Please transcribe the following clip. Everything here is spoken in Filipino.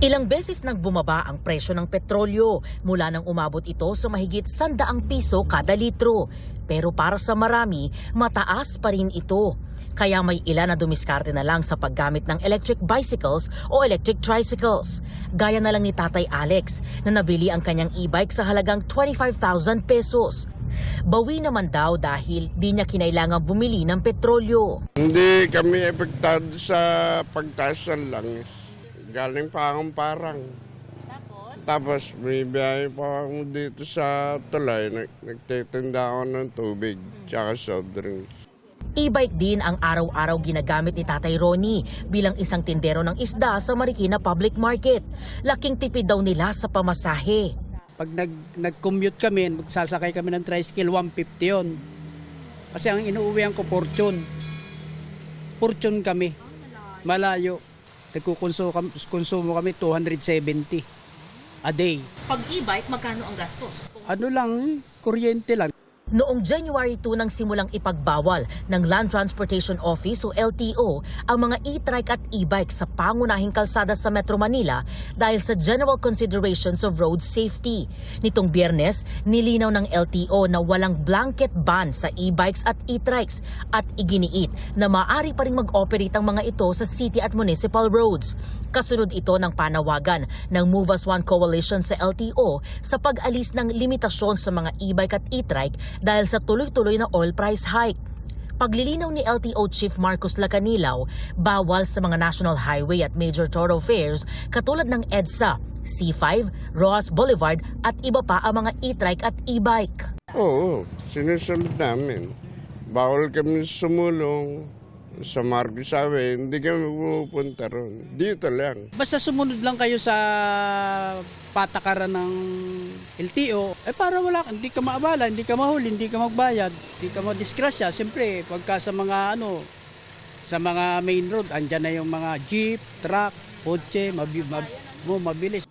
Ilang beses nang bumaba ang presyo ng petrolyo mula nang umabot ito sa mahigit 100 piso kada litro. Pero para sa marami, mataas pa rin ito. Kaya may ilan na dumiskarte na lang sa paggamit ng electric bicycles o electric tricycles. Gaya na lang ni Tatay Alex na nabili ang kanyang e-bike sa halagang 25,000 pesos. Bawi naman daw dahil di niya kinailangang bumili ng petrolyo. Hindi kami epektado sa pagtaas ng langis. Galing pa akong parang. Tapos may biyahe pa ako dito sa tulay. Nagtitinda ako ng tubig tsaka soft drinks. E-bike din ang araw-araw ginagamit ni Tatay Ronnie bilang isang tindero ng isda sa Marikina Public Market. Laking tipid daw nila sa pamasahe. Pag nag-commute kami, magsasakay kami ng tricycle, 150 yun. Kasi ang inuuwihan ko, Fortune. Fortune kami. Malayo. Nagkukonsumo kami 270 a day. Pag e-bike, magkano ang gastos? Ano lang, kuryente lang. Noong January 2 nang simulang ipagbawal ng Land Transportation Office o LTO ang mga e-trike at e-bike sa pangunahing kalsada sa Metro Manila dahil sa general considerations of road safety. Nitong Biyernes, nilinaw ng LTO na walang blanket ban sa e-bikes at e-trikes at iginiit na maaari pa rin mag-operate ang mga ito sa city at municipal roads. Kasunod ito ng panawagan ng Move As One Coalition sa LTO sa pag-alis ng limitasyon sa mga e-bike at e-trike dahil sa tuloy-tuloy na oil price hike. Paglilinaw ni LTO Chief Marcos Lacanilaw, bawal sa mga national highway at major thoroughfares katulad ng EDSA, C5, Rojas Boulevard at iba pa ang mga e-trike at e-bike. Oo, sinusunod namin. Bawal kami sumulong sa Marcos Highway, hindi kami pupunta ron. Dito lang. Basta sumunod lang kayo sa patakaran ng LTO, para hindi ka maabala, hindi ka mahuli, hindi ka magbayad, hindi ka madisgrasya. Siyempre, pagka sa mga sa mga main road, andyan na yung mga jeep, truck, kotse, mabilis.